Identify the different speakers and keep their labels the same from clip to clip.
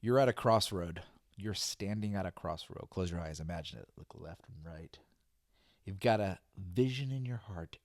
Speaker 1: You're at a crossroad. You're standing at a crossroad. Close your eyes. Imagine it. Look left and right. You've got a vision in your heart,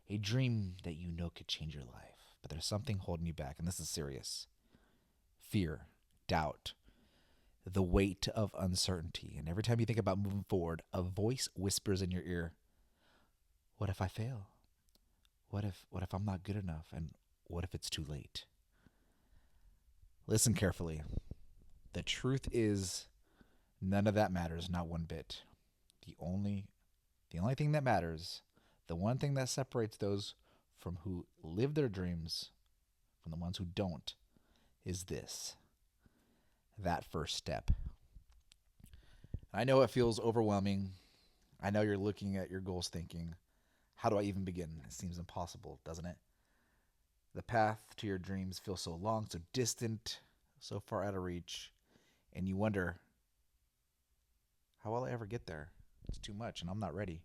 Speaker 1: a dream that you know could change your life. But there's something holding you back, and this is serious: fear, doubt, the weight of uncertainty. And every time you think about moving forward, a voice whispers in your ear, what if I fail? What if I'm not good enough? And what if it's too late? Listen carefully. The truth is, none of that matters, not one bit. The only the only thing that matters, the one thing that separates those from who live their dreams from the ones who don't, is this: that first step. I know it feels overwhelming. I know you're looking at your goals thinking, how do I even begin? It seems impossible, doesn't it? The path to your dreams feels so long, so distant, so far out of reach, and you wonder, how will I ever get there? It's too much and I'm not ready.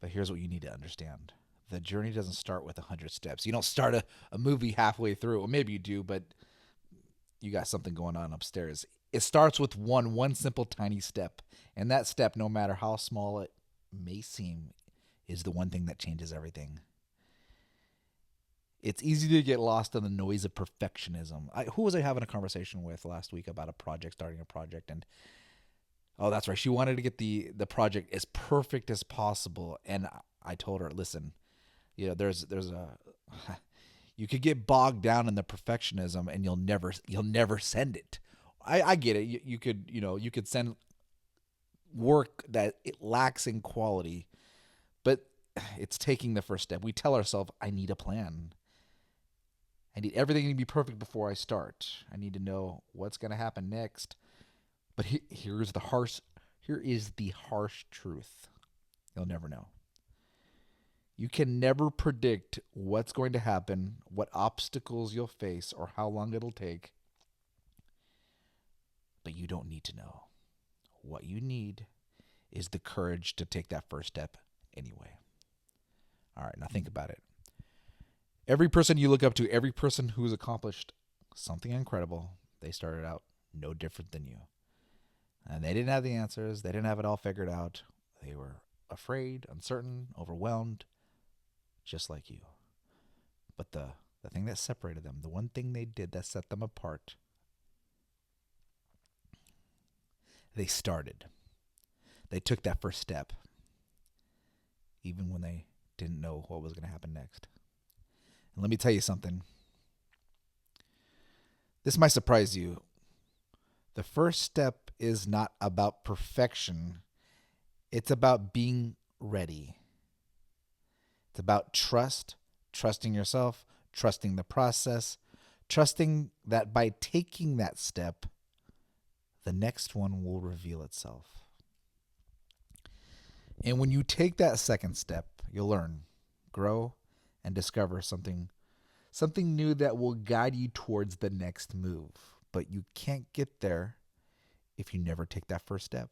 Speaker 1: But here's what you need to understand: the journey doesn't start with 100 steps. You don't start a movie halfway through, or maybe you do, but you got something going on upstairs. It starts with one simple tiny step. And that step, no matter how small it may seem, is the one thing that changes everything. It's easy to get lost in the noise of perfectionism. Who was I having a conversation with last week about a project, starting a project? And oh, that's right. She wanted to get the project as perfect as possible. And I told her, listen, there's a you could get bogged down in the perfectionism and you'll never send it. I get it. You could send work that it lacks in quality, but it's taking the first step. We tell ourselves, I need a plan. I need everything to be perfect before I start. I need to know what's going to happen next. But here is the harsh truth. You'll never know. You can never predict what's going to happen, what obstacles you'll face, or how long it'll take. But you don't need to know. What you need is the courage to take that first step anyway. All right, now think about it. Every person you look up to, every person who's accomplished something incredible, they started out no different than you. And they didn't have the answers. They didn't have it all figured out. They were afraid, uncertain, overwhelmed, just like you. But the thing that separated them, the one thing they did that set them apart, they started. They took that first step, even when they didn't know what was going to happen next. And let me tell you something. This might surprise you. The first step is not about perfection. It's about being ready. It's about trusting yourself, trusting the process, trusting that by taking that step, the next one will reveal itself. And when you take that second step, you'll learn, grow, and discover something new that will guide you towards the next move. But you can't get there if you never take that first step.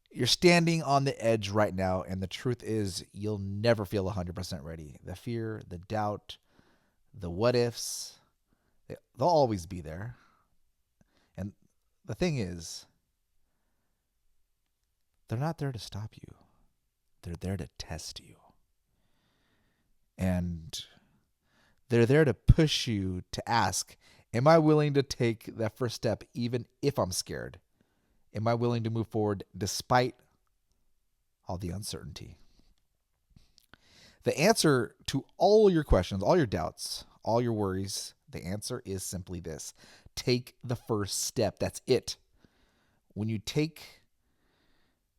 Speaker 1: You're standing on the edge right now, and the truth is you'll never feel 100% ready. The fear, the doubt, the what ifs, they'll always be there. And the thing is, they're not there to stop you. They're there to test you. And they're there to push you to ask, am I willing to take that first step even if I'm scared? Am I willing to move forward despite all the uncertainty? The answer to all your questions, all your doubts, all your worries, the answer is simply this: take the first step. That's it. When you take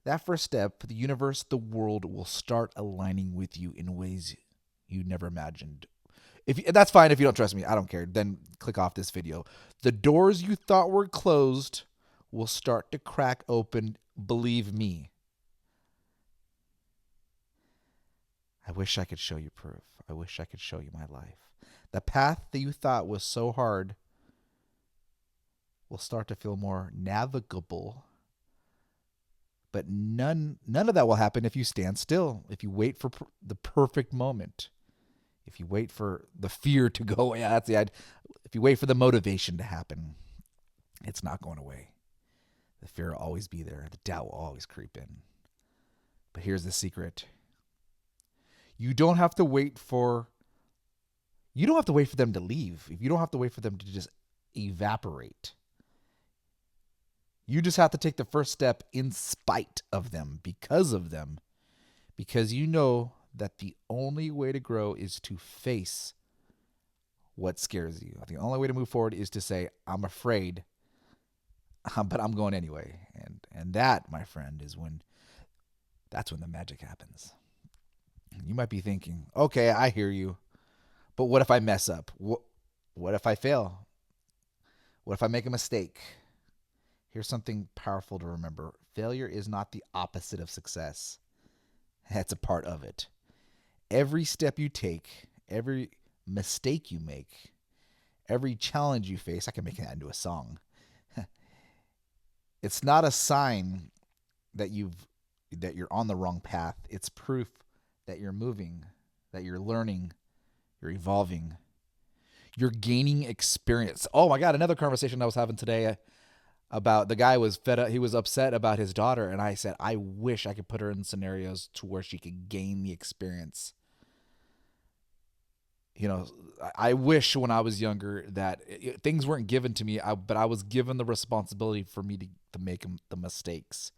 Speaker 1: that first step, the universe, the world will start aligning with you in ways you never imagined. That's fine if you don't trust me. I don't care. Then click off this video. The doors you thought were closed will start to crack open. Believe me. I wish I could show you proof. I wish I could show you my life. The path that you thought was so hard will start to feel more navigable. But none of that will happen if you stand still, if you wait for the perfect moment, if you wait for the fear to go. Yeah, if If you wait for the motivation to happen, it's not going away. The fear will always be there. The doubt will always creep in. But here's the secret. You don't have to wait for them to leave. You don't have to wait for them to just evaporate. You just have to take the first step in spite of them, because of them. Because you know that the only way to grow is to face what scares you. The only way to move forward is to say, I'm afraid, but I'm going anyway. And that, my friend, that's when the magic happens. You might be thinking, okay, I hear you, but what if I mess up? What if I fail? What if I make a mistake? Here's something powerful to remember. Failure is not the opposite of success. That's a part of it. Every step you take, every mistake you make, every challenge you face, I can make that into a song. It's not a sign that you're on the wrong path. It's proof that you're moving, that you're learning, you're evolving, you're gaining experience. Oh my God, another conversation I was having today about the guy was fed up. He was upset about his daughter. And I said, I wish I could put her in scenarios to where she could gain the experience. You know, I wish when I was younger that things weren't given to me, but I was given the responsibility for me to make the mistakes.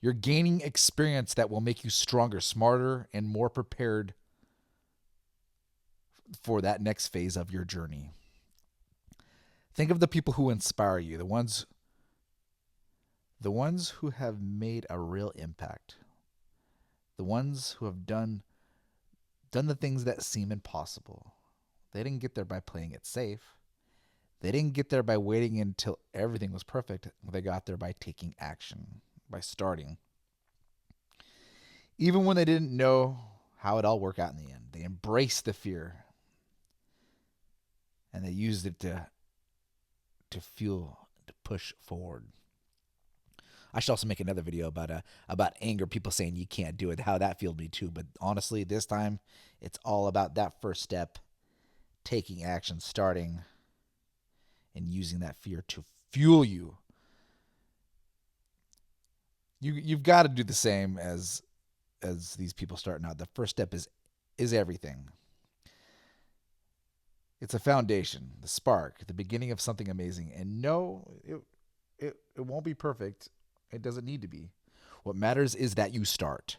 Speaker 1: You're gaining experience that will make you stronger, smarter, and more prepared for that next phase of your journey. Think of the people who inspire you, the ones who have made a real impact, the ones who have done the things that seem impossible. They didn't get there by playing it safe. They didn't get there by waiting until everything was perfect. They got there by taking action, by starting. Even when they didn't know how it all worked out in the end, they embraced the fear and they used it to push forward. I should also make another video about anger, people saying you can't do it, how that fueled me too. But honestly, this time it's all about that first step, taking action, starting, and using that fear to fuel you. You've got to do the same as these people starting out. The first step is everything. It's a foundation, the spark, the beginning of something amazing. And no, it won't be perfect. It doesn't need to be. What matters is that you start.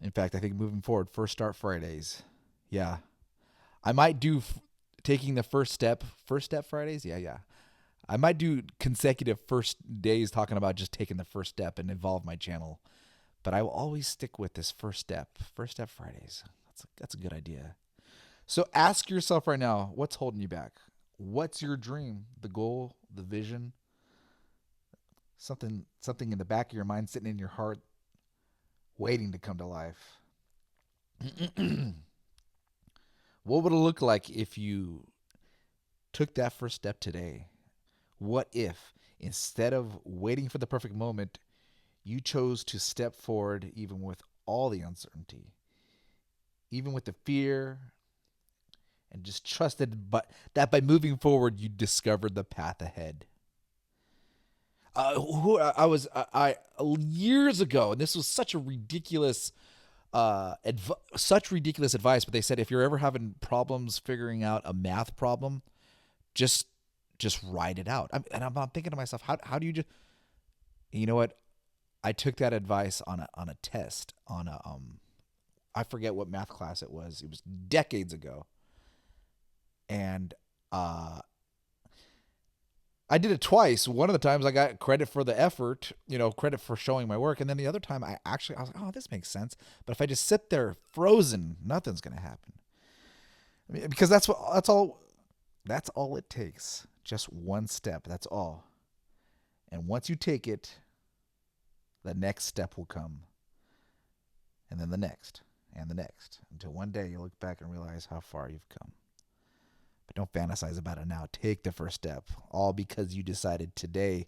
Speaker 1: In fact, I think moving forward, First Start Fridays. Yeah. I might do taking the first step Fridays. Yeah. I might do consecutive first days talking about just taking the first step and evolve my channel. But I will always stick with this First Step Fridays. That's a good idea. So ask yourself right now, what's holding you back? What's your dream, the goal, the vision? Something in the back of your mind, sitting in your heart, waiting to come to life. What would it look like if you took that first step today? What if, instead of waiting for the perfect moment, you chose to step forward even with all the uncertainty, even with the fear, and just trusted that by moving forward, you discovered the path ahead? Years ago, and this was such ridiculous advice, but they said if you're ever having problems figuring out a math problem, just write it out. I'm thinking to myself, how do you just, you know what? I took that advice on a test on I forget what math class it was. It was decades ago. And I did it twice. One of the times I got credit for the effort, credit for showing my work. And then the other time I was like, oh, this makes sense. But if I just sit there frozen, nothing's going to happen. I mean, because that's all it takes. Just one step. That's all. And once you take it, the next step will come. And then the next and the next, until one day you look back and realize how far you've come. But don't fantasize about it now. Take the first step, all because you decided today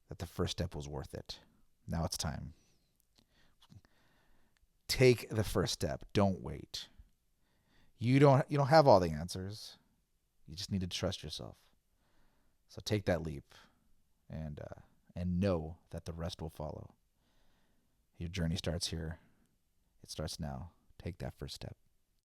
Speaker 1: that the first step was worth it. Now it's time. Take the first step. Don't wait. You don't have all the answers. You just need to trust yourself. So take that leap, and know that the rest will follow. Your journey starts here. It starts now. Take that first step.